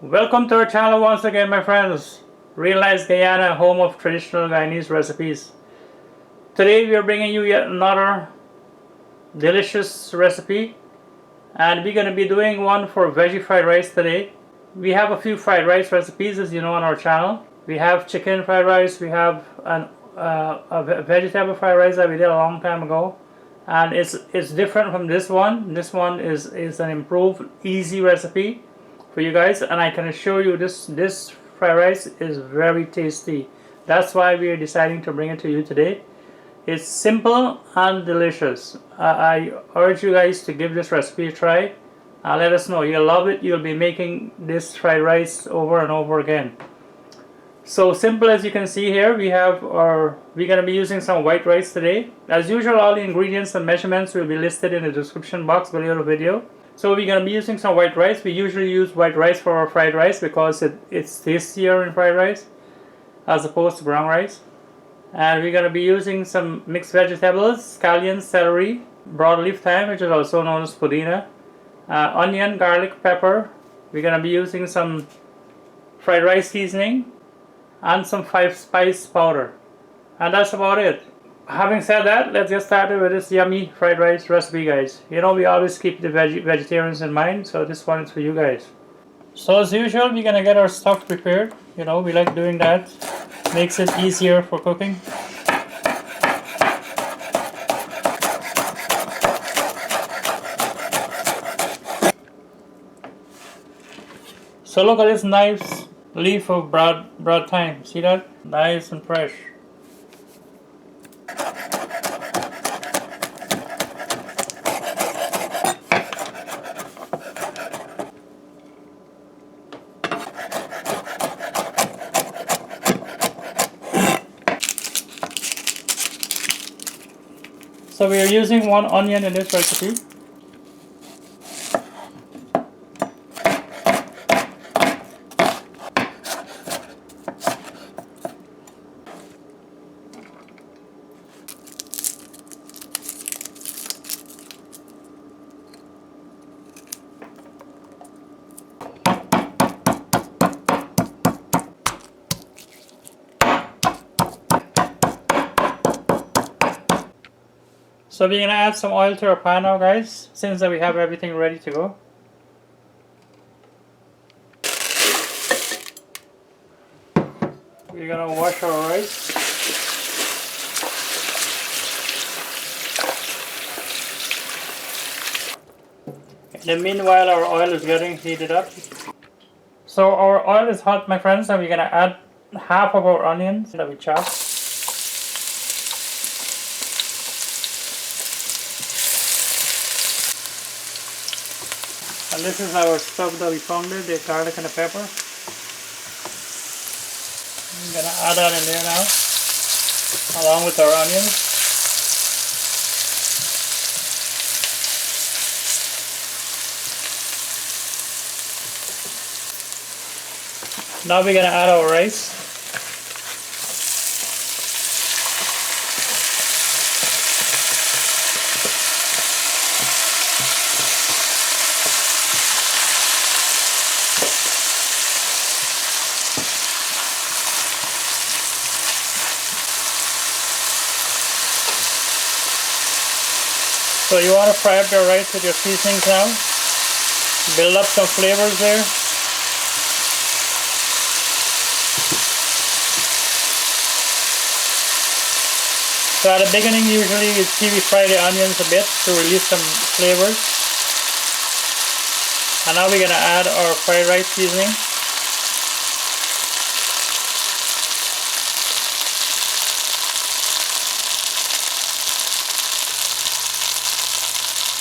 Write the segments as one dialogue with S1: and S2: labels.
S1: Welcome to our channel once again, my friends. Real Nice Guyana, home of traditional Guyanese recipes. Today we are bringing you yet another delicious recipe, and we're going to be doing one for veggie fried rice today. We have a few fried rice recipes, as you know, on our channel. We have chicken fried rice, we have a vegetable fried rice that we did a long time ago, and it's different from this one. This one is an improved, easy recipe for you guys, and I can assure you this fried rice is very tasty. That's why we are deciding to bring it to you today. It's simple and delicious. I urge you guys to give this recipe a try. Let us know. You'll love it. You'll be making this fried rice over and over again. So simple, as you can see here, we're going to be using some white rice today. As usual, all the ingredients and measurements will be listed in the description box below the video. So we're going to be using some white rice. We usually use white rice for our fried rice because it's tastier in fried rice as opposed to brown rice. And we're going to be using some mixed vegetables: scallions, celery, broadleaf thyme, which is also known as pudina, onion, garlic, pepper. We're going to be using some fried rice seasoning and some 5-spice powder. And that's about it. Having said that, let's get started with this yummy fried rice recipe, guys. You know, we always keep the vegetarians in mind, so this one is for you guys. So as usual, we're gonna get our stuff prepared. You know, we like doing that. Makes it easier for cooking. So look at this nice leaf of broad thyme. See that? Nice and fresh. So we are using 1 onion in this recipe. So we're going to add some oil to our pan now, guys, since that we have everything ready to go. We're going to wash our rice. In the meanwhile, our oil is getting heated up. So our oil is hot, my friends, and we're going to add half of our onions that we chopped. And this is our stuff that we pounded, the garlic and the pepper. I'm going to add that in there now, along with our onions. Now we're going to add our rice. So you want to fry up your rice with your seasonings now. Build up some flavors there. So at the beginning, usually you see we fry the onions a bit to release some flavors. And now we're going to add our fried rice seasoning.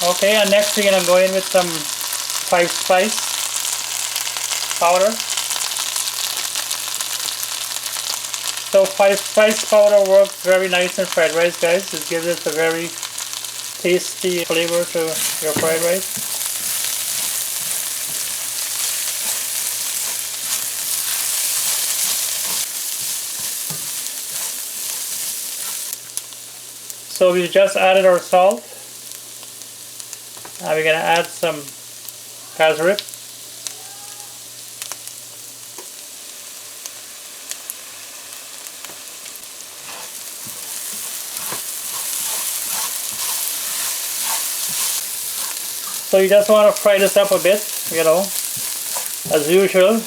S1: Okay, and next we're going to go in with some 5-spice powder. So 5-spice powder works very nice in fried rice, guys. It gives it a very tasty flavor to your fried rice. So we just added our salt. Now we're going to add some Casareep. So you just want to fry this up a bit, you know, as usual.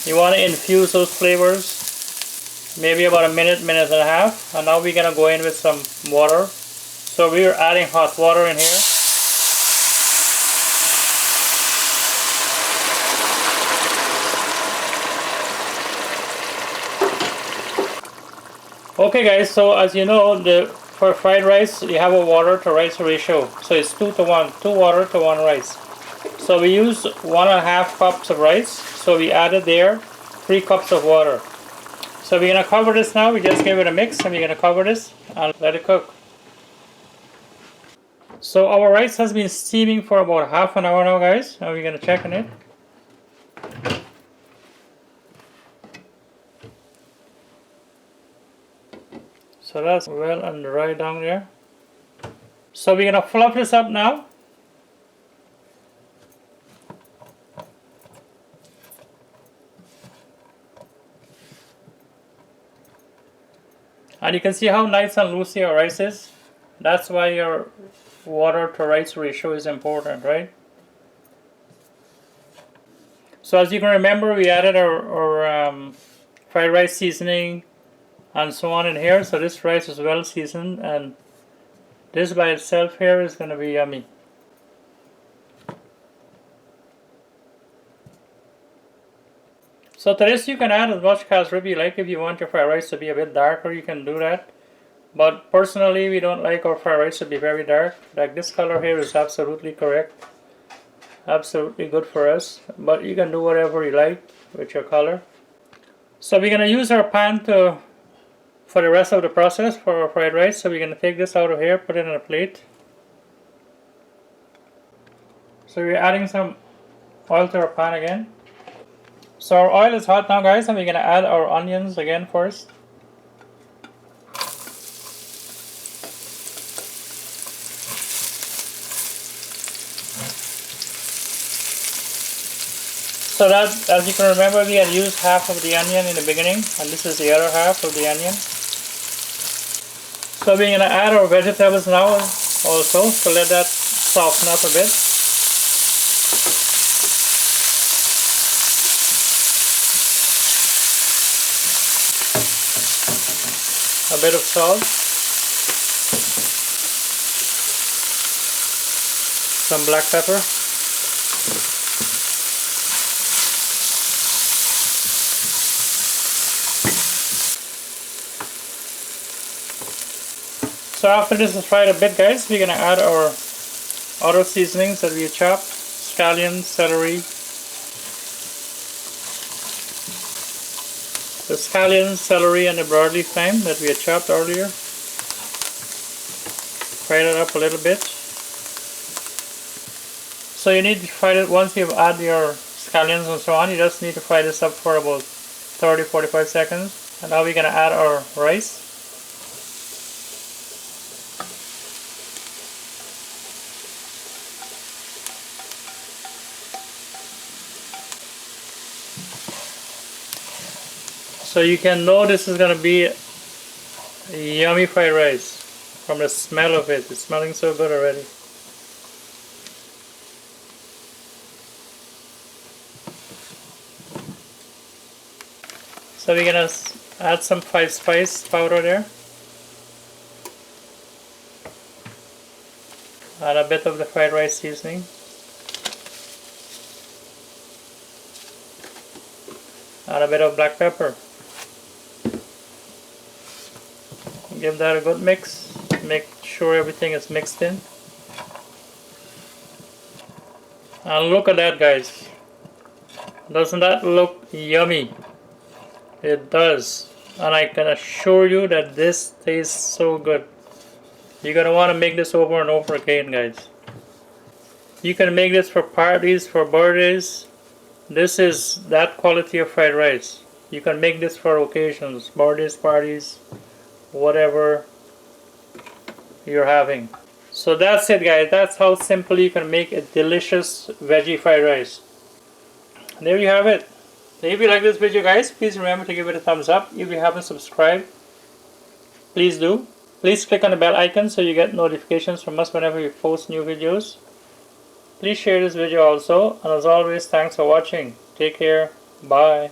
S1: You want to infuse those flavors, maybe about a minute, minute and a half. And now we're going to go in with some water. So we're adding hot water in here. Okay guys, so as you know, for fried rice, you have a water to rice ratio. So it's 2 to 1, 2 water to 1 rice. So we use 1.5 cups of rice. So we added there 3 cups of water. So we're going to cover this now. We just give it a mix and we're going to cover this and let it cook. So our rice has been steaming for about half an hour now guys. Now we're going to check on it. So that's well and dry down there. So we're going to fluff this up now. And you can see how nice and loose your rice is. That's why your water to rice ratio is important, right? So as you can remember, we added our fried rice seasoning and so on in here. So this rice is well seasoned, and this by itself here is going to be yummy. So to this you can add as much Casareep you like. If you want your fried rice to be a bit darker, you can do that. But personally, we don't like our fried rice to be very dark. Like this color here is absolutely correct. Absolutely good for us. But you can do whatever you like with your color. So we're going to use our pan for the rest of the process for our fried rice. So we're going to take this out of here, put it in a plate. So we're adding some oil to our pan again. So our oil is hot now guys, and we're going to add our onions again first. So that, as you can remember, we had used half of the onion in the beginning, and this is the other half of the onion. So we're going to add our vegetables now also, so let that soften up a bit. A bit of salt. Some black pepper. So after this is fried a bit guys, we're going to add our other seasonings that we chopped. Scallions, celery. The scallions, celery and the broadleaf thyme that we had chopped earlier. Fry it up a little bit. So you need to fry it once you've added your scallions and so on. You just need to fry this up for about 30-45 seconds. And now we're going to add our rice. So you can know this is going to be a yummy fried rice from the smell of it. It's smelling so good already. So we're going to add some 5-spice powder there. Add a bit of the fried rice seasoning. Add a bit of black pepper. Give that a good mix. Make sure everything is mixed in. And look at that guys. Doesn't that look yummy? It does. And I can assure you that this tastes so good. You're going to want to make this over and over again guys. You can make this for parties, for birthdays. This is that quality of fried rice. You can make this for occasions, birthdays, parties, whatever you're having. So that's it guys. That's how simple you can make a delicious veggie fried rice. There you have it. So if you like this video guys, please remember to give it a thumbs up. If you haven't subscribed, please do. Please click on the bell icon so you get notifications from us whenever we post new videos. Please share this video also, and as always, thanks for watching. Take care. Bye.